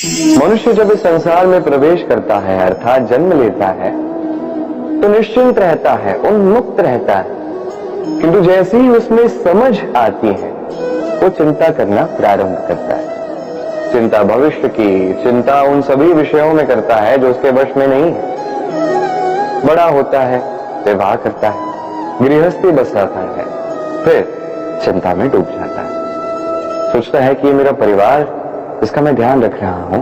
मनुष्य जब इस संसार में प्रवेश करता है अर्थात जन्म लेता है तो निश्चिंत रहता है, उन्मुक्त रहता है, किंतु जैसे ही उसमें समझ आती है वो चिंता करना प्रारंभ करता है। चिंता भविष्य की, चिंता उन सभी विषयों में करता है जो उसके वश में नहीं है। बड़ा होता है, विवाह करता है, गृहस्थी बसाता है, फिर चिंता में डूब जाता है। सोचता है कि ये मेरा परिवार, इसका मैं ध्यान रख रहा हूं,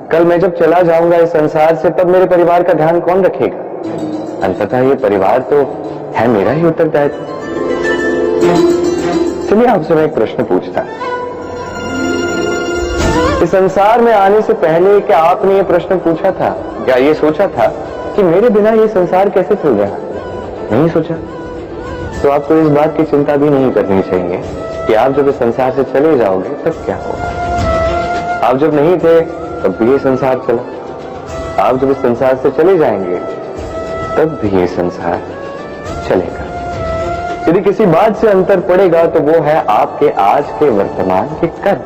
कल मैं जब चला जाऊंगा इस संसार से तब मेरे परिवार का ध्यान कौन रखेगा? अंततः ये परिवार तो है मेरा ही उत्तरदायित्व। चलिए आपसे मैं एक प्रश्न पूछता हूं, इस संसार में आने से पहले क्या आपने ये प्रश्न पूछा था या ये सोचा था कि मेरे बिना ये संसार कैसे चल रहा? नहीं सोचा। तो आपको इस बात की चिंता भी नहीं करनी चाहिए कि आप जब इस संसार से चले जाओगे तब क्या होगा। आप जब नहीं थे तब भी ये संसार चला, आप जब इस संसार से चले जाएंगे तब भी ये संसार चलेगा। यदि किसी बात से अंतर पड़ेगा तो वो है आपके आज के वर्तमान के कर्म।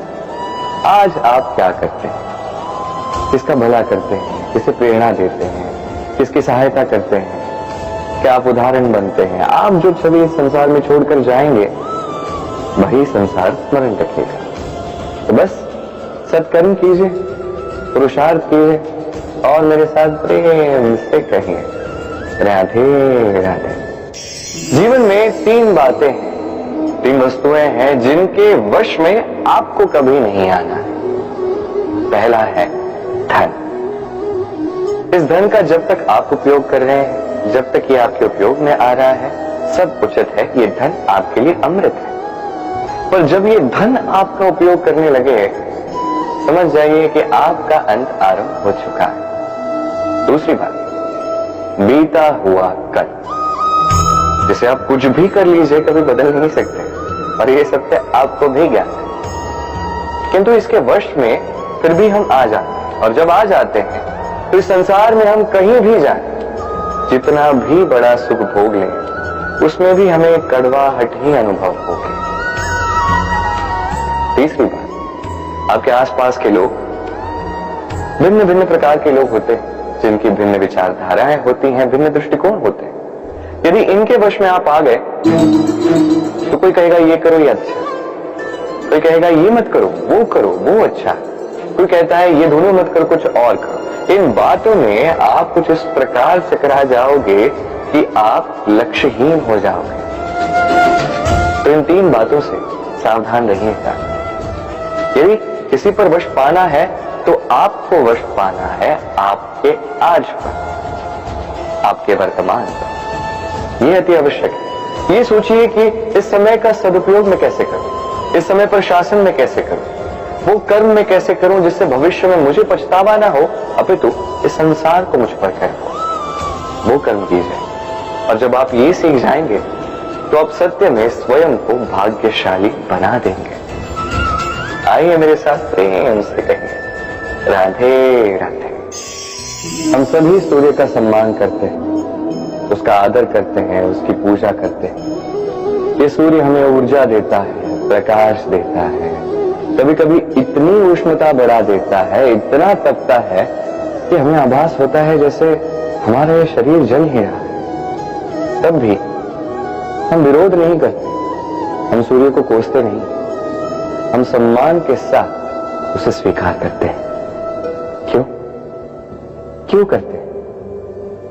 आज आप क्या करते हैं, किसका भला करते हैं, किसे प्रेरणा देते हैं, किसकी सहायता करते हैं, क्या आप उदाहरण बनते हैं। आप जो छवि इस संसार में छोड़कर जाएंगे वही संसार स्मरण रखेगा। तो बस सत्कर्म कीजिए, पुरुषार्थ कीजिए और मेरे साथ प्रेम से कहिए राधे राधे। जीवन में तीन बातें हैं, तीन वस्तुएं हैं जिनके वश में आपको कभी नहीं आना है। पहला है धन। इस धन का जब तक आप उपयोग कर रहे हैं, जब तक ये आपके उपयोग में आ रहा है, सब उचित है, ये धन आपके लिए अमृत है। पर जब ये धन आपका उपयोग करने लगे समझ जाइए कि आपका अंत आरंभ हो चुका है। दूसरी बात, बीता हुआ कल, जिसे आप कुछ भी कर लीजिए कभी बदल नहीं सकते और ये सत्य आपको भी ज्ञात है, किंतु इसके वश में फिर भी हम आ जाते हैं। और जब आ जाते हैं तो इस संसार में हम कहीं भी जाएं, जितना भी बड़ा सुख भोग लें, उसमें भी हमें कड़वाहट ही अनुभव होगी। तीसरी बात, आपके आसपास के लोग भिन्न भिन्न प्रकार के लोग होते हैं, जिनकी भिन्न विचारधाराएं होती हैं, भिन्न दृष्टिकोण होते हैं। यदि इनके वश में आप आ गए तो कोई कहेगा ये करो ये अच्छा, कोई कहेगा ये मत करो वो अच्छा, कोई कहता है ये दोनों मत करो कुछ और करो। इन बातों में आप कुछ इस प्रकार से करा जाओगे कि आप लक्ष्यहीन हो जाओगे। तो इन तीन बातों से सावधान रहिएगा। यदि किसी पर वश पाना है तो आपको वश पाना है आपके आज पर, आपके वर्तमान पर। यह अति आवश्यक है। ये सोचिए कि इस समय का सदुपयोग मैं कैसे करूं, इस समय पर शासन में कैसे करूं, वो कर्म में कैसे करूं जिससे भविष्य में मुझे पछतावा ना हो, अपितु इस संसार को मुझ पर कर हो। वो कर्म कीजिए और जब आप ये सीख जाएंगे तो आप सत्य में स्वयं को भाग्यशाली बना देंगे। आइए मेरे साथ प्रेम से कहिए राधे राधे। हम सभी सूर्य का सम्मान करते हैं, उसका आदर करते हैं, उसकी पूजा करते हैं। ये सूर्य हमें ऊर्जा देता है, प्रकाश देता है, कभी कभी इतनी उष्णता बढ़ा देता है, इतना तपता है कि हमें आभास होता है जैसे हमारा ये शरीर जल ही रहा है। तब भी हम विरोध नहीं करते, हम सूर्य को कोसते नहीं, हम सम्मान के साथ उसे स्वीकार करते हैं। क्यों करते हैं?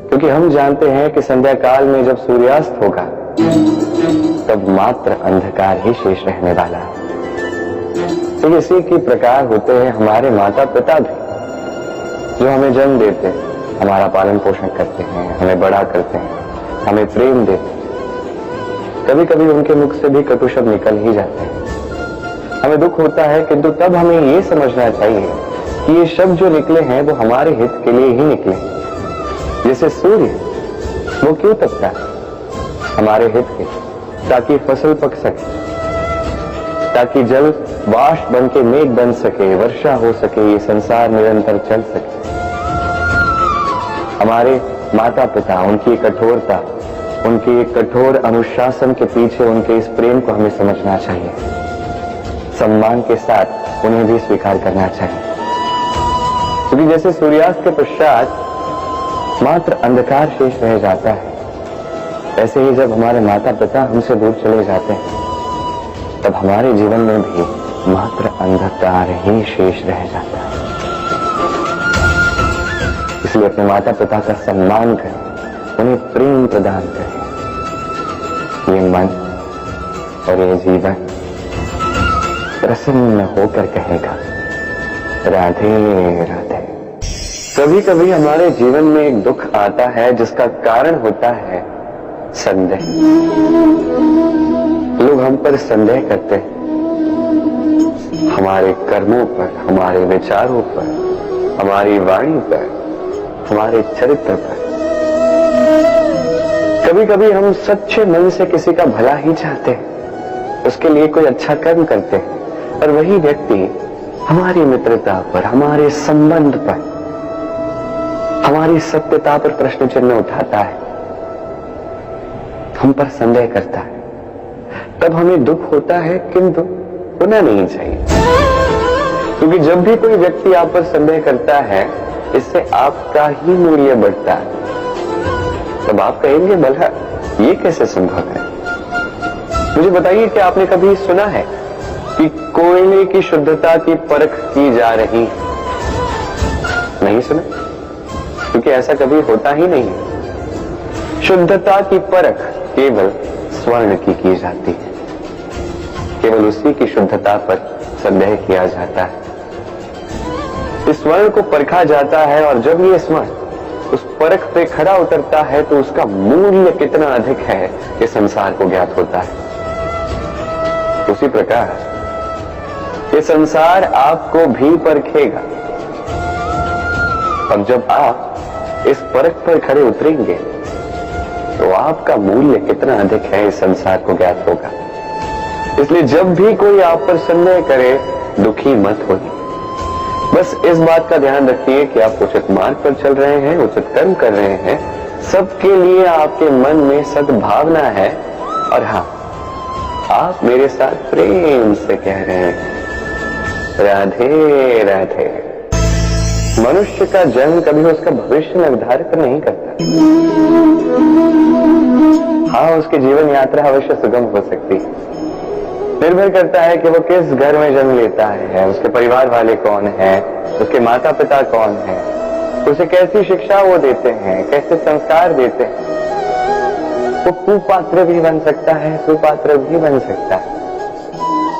क्योंकि हम जानते हैं कि संध्या काल में जब सूर्यास्त होगा तब मात्र अंधकार ही शेष रहने वाला है। तो इसी के प्रकार होते हैं हमारे माता पिता भी, जो हमें जन्म देते हैं, हमारा पालन पोषण करते हैं, हमें बड़ा करते हैं, हमें प्रेम देते हैं। कभी कभी उनके मुख से भी कटु शब्द निकल ही जाते हैं, हमें दुख होता है, किंतु तब हमें ये समझना चाहिए कि ये शब्द जो निकले हैं वो हमारे हित के लिए ही निकले। जैसे सूर्य वो क्यों तपता है? हमारे हित के, ताकि फसल पक सके, ताकि जल वाष्प बन के मेघ बन सके, वर्षा हो सके, ये संसार निरंतर चल सके। हमारे माता पिता, उनकी कठोरता, उनके कठोर अनुशासन के पीछे उनके इस प्रेम को हमें समझना चाहिए, सम्मान के साथ उन्हें भी स्वीकार करना चाहिए। क्योंकि जैसे सूर्यास्त के पश्चात मात्र अंधकार शेष रह जाता है, ऐसे ही जब हमारे माता पिता हमसे दूर चले जाते हैं तब हमारे जीवन में भी मात्र अंधकार ही शेष रह जाता है। इसलिए अपने माता पिता का सम्मान करें, उन्हें प्रेम प्रदान करें। ये मन और ये जीवन प्रसन्न होकर कहेगा राधे राधे। कभी कभी हमारे जीवन में एक दुख आता है जिसका कारण होता है संदेह। लोग हम पर संदेह करते हैं, हमारे कर्मों पर, हमारे विचारों पर, हमारी वाणी पर, हमारे चरित्र पर। कभी कभी हम सच्चे मन से किसी का भला ही चाहते हैं, उसके लिए कोई अच्छा कर्म करते हैं, और वही व्यक्ति हमारी मित्रता पर, हमारे संबंध पर, हमारी सत्यता पर प्रश्न चिन्ह उठाता है, हम पर संदेह करता है। तब हमें दुख होता है, किंतु होना नहीं चाहिए, क्योंकि जब भी कोई व्यक्ति आप पर संदेह करता है इससे आपका ही मूल्य बढ़ता है। तब आप कहेंगे भला ये कैसे संभव है? मुझे बताइए कि आपने कभी सुना है कि कोयले की शुद्धता की परख की जा रही? नहीं सुना, क्योंकि ऐसा कभी होता ही नहीं। शुद्धता की परख केवल स्वर्ण की जाती है, केवल उसी की शुद्धता पर संदेह किया जाता है। इस स्वर्ण को परखा जाता है, और जब ये स्वर्ण उस परख पे खड़ा उतरता है तो उसका मूल्य कितना अधिक है ये संसार को ज्ञात होता है। उसी प्रकार ये संसार आपको भी परखेगा, और जब आप इस परख पर खड़े उतरेंगे तो आपका मूल्य कितना अधिक है इस संसार को ज्ञात होगा। इसलिए जब भी कोई आप पर संदेह करे दुखी मत होइए, बस इस बात का ध्यान रखिए कि आप उचित मार्ग पर चल रहे हैं, उचित कर्म कर रहे हैं, सबके लिए आपके मन में सद्भावना है, और हाँ, आप मेरे साथ प्रेम से कह रहे हैं राधे राधे। मनुष्य का जन्म कभी उसका भविष्य निर्धारित नहीं करता। हाँ, उसकी जीवन यात्रा अवश्य सुगम हो सकती है, निर्भर करता है कि वो किस घर में जन्म लेता है, उसके परिवार वाले कौन है, उसके माता पिता कौन है, उसे कैसी शिक्षा वो देते हैं, कैसे संस्कार देते हैं। वो कुपात्र भी बन सकता है, सुपात्र भी बन सकता है,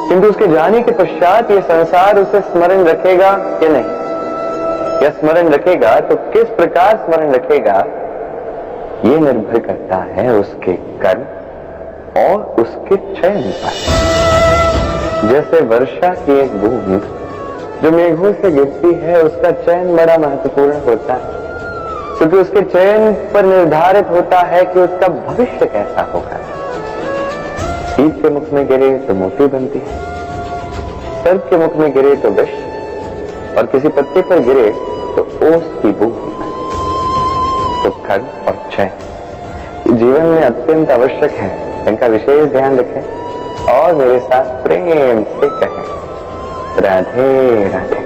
किंतु उसके जाने के पश्चात ये संसार उसे स्मरण रखेगा कि नहीं, या स्मरण रखेगा तो किस प्रकार स्मरण रखेगा, ये निर्भर करता है उसके कर्म और उसके चयन पर। जैसे वर्षा की एक बूंद जो मेघों से गिरती है, उसका चयन बड़ा महत्वपूर्ण होता है, क्योंकि उसके चयन पर निर्धारित होता है कि उसका भविष्य कैसा होगा। शीत के मुख में गिरे तो मोती बनती है, सर्प के मुख में गिरे तो विष, और किसी पत्ते पर गिरे तो ओस की बूंद। तो कर्म और चयन जीवन में अत्यंत आवश्यक है, इनका विशेष ध्यान रखें और मेरे साथ प्रेम से कहें राधे राधे।